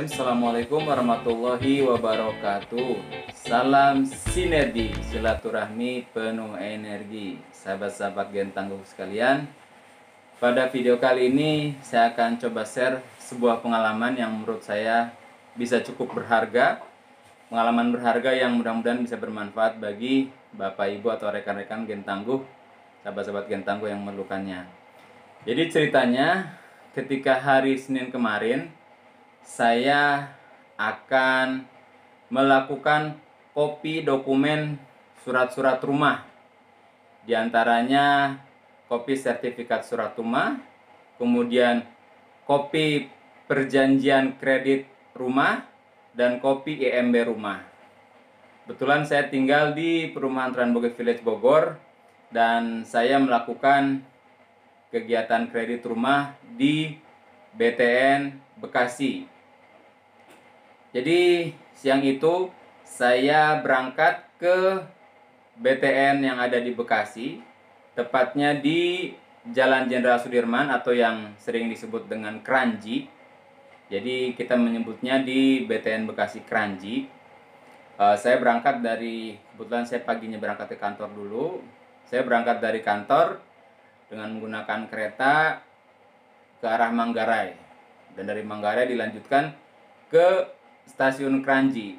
Bismillahirrahmanirrahim. Assalamualaikum warahmatullahi wabarakatuh. Salam sinergi, silaturahmi penuh energi. Sahabat-sahabat Gen Tangguh sekalian, pada video kali ini saya akan coba share sebuah pengalaman yang menurut saya bisa cukup berharga. Pengalaman berharga yang mudah-mudahan bisa bermanfaat bagi Bapak Ibu atau rekan-rekan Gen Tangguh, sahabat-sahabat Gen Tangguh yang memerlukannya. Jadi ceritanya, ketika hari Senin kemarin, saya akan melakukan kopi dokumen surat-surat rumah. Di antaranya kopi sertifikat surat rumah, kemudian kopi perjanjian kredit rumah, dan kopi IMB rumah. Kebetulan saya tinggal di perumahan Tranbogor Village Bogor, dan saya melakukan kegiatan kredit rumah di BTN Bekasi. Jadi siang itu saya berangkat ke BTN yang ada di Bekasi, tepatnya di Jalan Jenderal Sudirman atau yang sering disebut dengan Kranji. Jadi kita menyebutnya di BTN Bekasi Kranji. Saya berangkat dari, kebetulan saya paginya berangkat ke kantor dulu. Saya berangkat dari kantor dengan menggunakan kereta ke arah Manggarai, dan dari Manggarai dilanjutkan ke stasiun Kranji.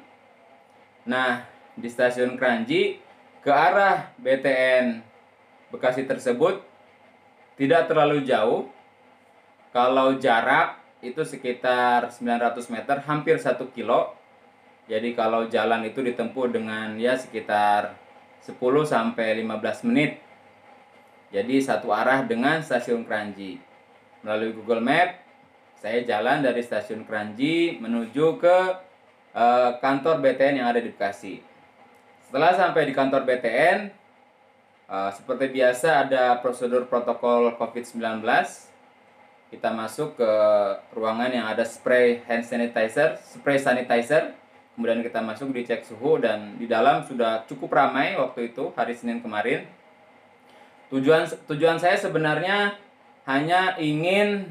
Nah, di stasiun Kranji ke arah BTN Bekasi tersebut tidak terlalu jauh. Kalau jarak itu sekitar 900 meter, hampir 1 kilo. Jadi kalau jalan itu ditempuh dengan ya sekitar 10 sampai 15 menit. Jadi satu arah dengan stasiun Kranji. Melalui Google Map, saya jalan dari stasiun Kranji menuju ke kantor BTN yang ada di Bekasi. Setelah sampai di kantor BTN, seperti biasa ada prosedur protokol COVID-19. Kita masuk ke ruangan yang ada spray hand sanitizer, spray sanitizer. Kemudian kita masuk, dicek suhu, dan di dalam sudah cukup ramai waktu itu, hari Senin kemarin. Tujuan saya sebenarnya hanya ingin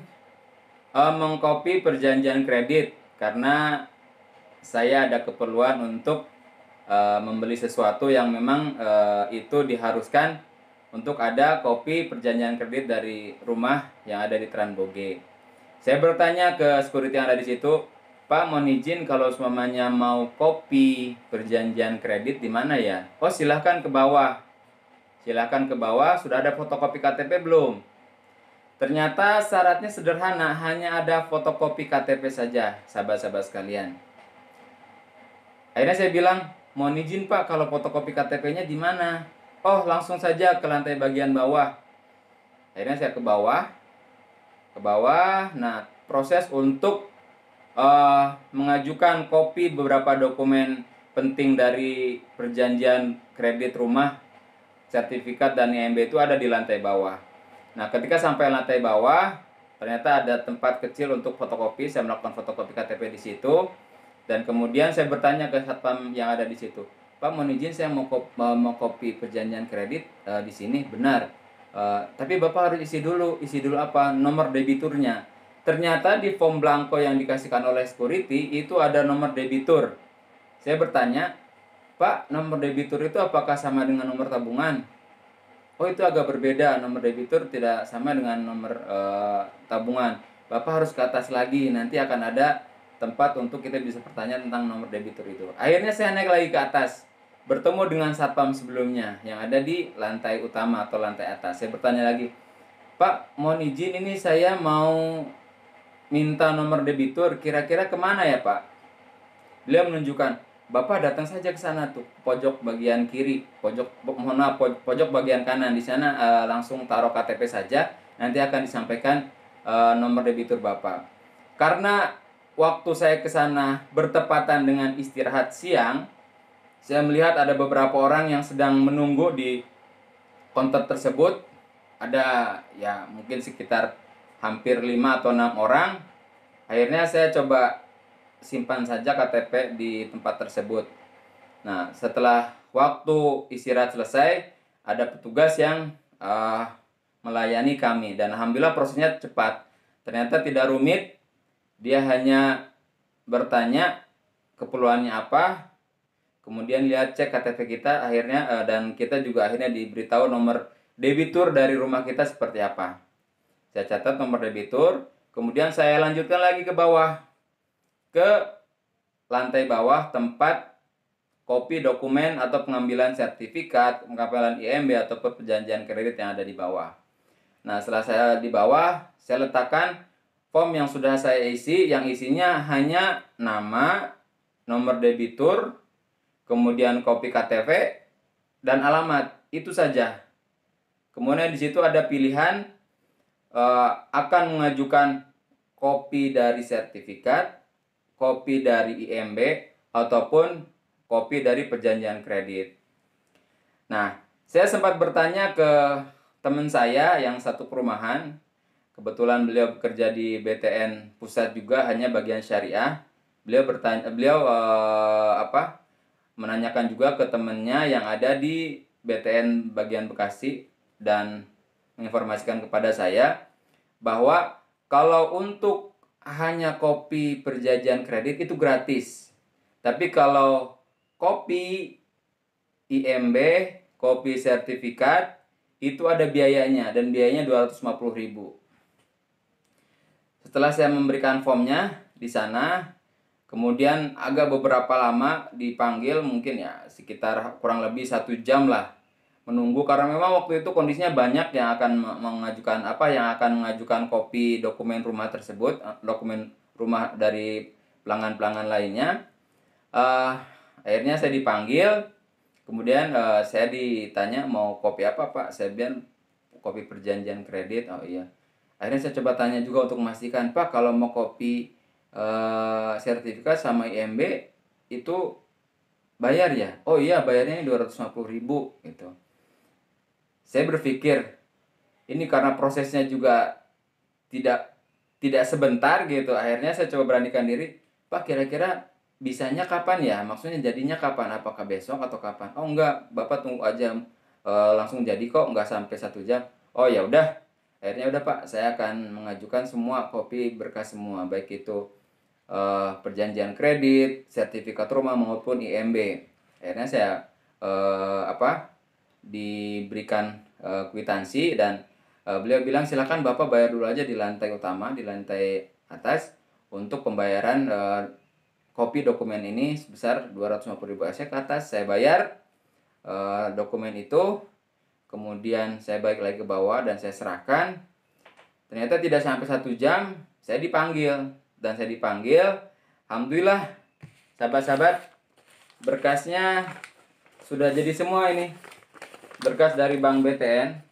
mengcopy perjanjian kredit, karena saya ada keperluan untuk membeli sesuatu yang memang itu diharuskan untuk ada kopi perjanjian kredit dari rumah yang ada di Tranboge. Saya bertanya ke security yang ada di situ, "Pak, mohon izin kalau semuanya mau kopi perjanjian kredit di mana ya?" "Oh, silahkan ke bawah." Silahkan ke bawah, sudah ada fotokopi KTP belum? Ternyata syaratnya sederhana, hanya ada fotokopi KTP saja, sahabat-sahabat sekalian. Akhirnya saya bilang, "Mohon izin Pak, kalau fotokopi KTP-nya di mana?" "Oh, langsung saja ke lantai bagian bawah." Akhirnya saya ke bawah. Nah, proses untuk mengajukan kopi beberapa dokumen penting dari perjanjian kredit rumah, sertifikat, dan IMB itu ada di lantai bawah. Nah, ketika sampai lantai bawah, ternyata ada tempat kecil untuk fotokopi. Saya melakukan fotokopi KTP di situ, dan kemudian saya bertanya ke satpam yang ada di situ, "Pak, mohon izin saya mau kopi perjanjian kredit di sini." "Benar. Tapi Bapak harus isi dulu." "Isi dulu apa?" "Nomor debiturnya." Ternyata di form blanko yang dikasihkan oleh security itu ada nomor debitur. Saya bertanya, "Pak, nomor debitur itu apakah sama dengan nomor tabungan?" "Oh, itu agak berbeda, nomor debitur tidak sama dengan nomor tabungan. Bapak harus ke atas lagi, nanti akan ada tempat untuk kita bisa bertanya tentang nomor debitur itu." Akhirnya saya naik lagi ke atas, bertemu dengan satpam sebelumnya yang ada di lantai utama atau lantai atas. Saya bertanya lagi, "Pak, mohon izin, ini saya mau minta nomor debitur, kira-kira kemana ya Pak?" Beliau menunjukkan, "Bapak datang saja ke sana tuh, pojok bagian kiri, pojok bagian kanan. Di sana langsung taruh KTP saja, nanti akan disampaikan nomor debitur Bapak." Karena waktu saya ke sana bertepatan dengan istirahat siang, saya melihat ada beberapa orang yang sedang menunggu di counter tersebut. Ada ya mungkin sekitar hampir 5 atau 6 orang. Akhirnya saya coba simpan saja KTP di tempat tersebut. Nah, setelah waktu istirahat selesai, ada petugas yang melayani kami, dan alhamdulillah prosesnya cepat. Ternyata tidak rumit, dia hanya bertanya keperluannya apa, kemudian lihat cek KTP kita akhirnya, dan kita juga akhirnya diberitahu nomor debitur dari rumah kita seperti apa. Saya catat nomor debitur, kemudian saya lanjutkan lagi ke bawah, ke lantai bawah tempat kopi dokumen atau pengambilan sertifikat, pengambilan IMB atau perjanjian kredit yang ada di bawah. Nah, setelah saya di bawah, saya letakkan form yang sudah saya isi, yang isinya hanya nama, nomor debitur, kemudian kopi KTP, dan alamat. Itu saja. Kemudian di situ ada pilihan akan mengajukan kopi dari sertifikat, kopi dari IMB, ataupun kopi dari perjanjian kredit. Nah, saya sempat bertanya ke teman saya yang satu perumahan. Kebetulan beliau bekerja di BTN Pusat juga, hanya bagian syariah. Beliau menanyakan juga ke temannya yang ada di BTN bagian Bekasi dan menginformasikan kepada saya bahwa kalau untuk hanya kopi perjanjian kredit itu gratis. Tapi kalau kopi IMB, kopi sertifikat, itu ada biayanya, dan biayanya 250.000. Setelah saya memberikan formnya di sana, kemudian agak beberapa lama dipanggil, mungkin ya sekitar kurang lebih 1 jam lah menunggu, karena memang waktu itu kondisinya banyak yang akan mengajukan kopi dokumen rumah tersebut, dokumen rumah dari pelanggan-pelanggan lainnya. Akhirnya saya dipanggil, kemudian saya ditanya mau kopi apa Pak, saya bilang kopi perjanjian kredit. Oh iya. Akhirnya saya coba tanya juga untuk memastikan, Pak kalau mau kopi sertifikat sama IMB itu bayar ya? Oh iya, bayarnya 250.000 gitu. Saya berpikir ini karena prosesnya juga tidak sebentar gitu. Akhirnya saya coba beranikan diri, Pak kira-kira bisanya kapan ya? Maksudnya jadinya kapan? Apakah besok atau kapan? Oh enggak, Bapak tunggu aja, langsung jadi kok, enggak sampai 1 jam. Oh ya udah. Akhirnya udah Pak, saya akan mengajukan semua kopi berkas semua, baik itu perjanjian kredit, sertifikat rumah maupun IMB. Akhirnya saya diberikan kwitansi, dan beliau bilang silakan Bapak bayar dulu aja di lantai utama, di lantai atas untuk pembayaran kopi dokumen ini sebesar 250.000. Saya ke atas, saya bayar dokumen itu, kemudian saya balik lagi ke bawah dan saya serahkan. Ternyata tidak sampai 1 jam saya dipanggil, dan saya dipanggil, alhamdulillah sahabat-sahabat, berkasnya sudah jadi semua. Ini berkas dari Bank BTN,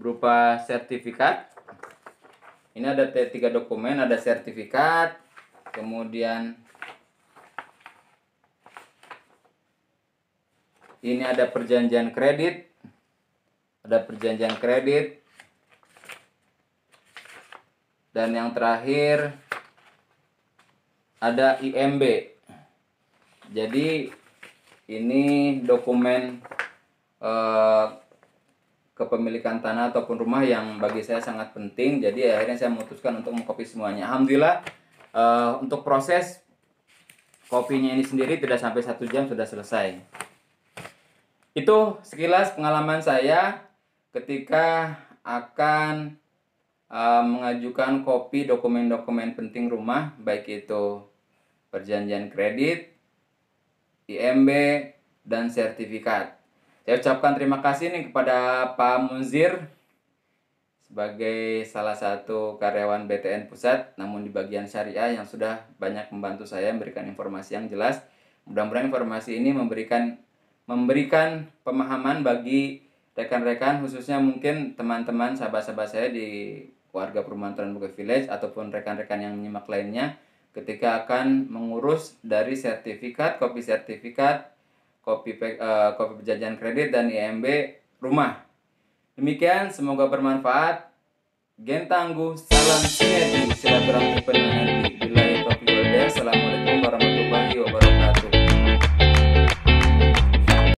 berupa sertifikat. Ini ada 3 dokumen, ada sertifikat, kemudian ini ada perjanjian kredit, dan yang terakhir ada IMB. Jadi ini dokumen kepemilikan tanah ataupun rumah yang bagi saya sangat penting. Jadi akhirnya saya memutuskan untuk mengkopi semuanya. Alhamdulillah untuk proses kopinya ini sendiri tidak sampai 1 jam sudah selesai. Itu sekilas pengalaman saya ketika akan mengajukan kopi dokumen-dokumen penting rumah, baik itu perjanjian kredit, IMB, dan sertifikat. Saya ucapkan terima kasih nih kepada Pak Munzir sebagai salah satu karyawan BTN Pusat, namun di bagian syariah, yang sudah banyak membantu saya memberikan informasi yang jelas. Mudah-mudahan informasi ini memberikan pemahaman bagi rekan-rekan, khususnya mungkin teman-teman sahabat-sahabat saya di warga perumahan Terumbuka Village ataupun rekan-rekan yang menyimak lainnya ketika akan mengurus dari sertifikat, kopi perjanjian kredit, dan IMB rumah. Demikian, semoga bermanfaat. Gen tangguh, salam sinergi, silaturahmi penuh energi. Billahi taufiq wal hidayah. Assalamualaikum warahmatullahi wabarakatuh.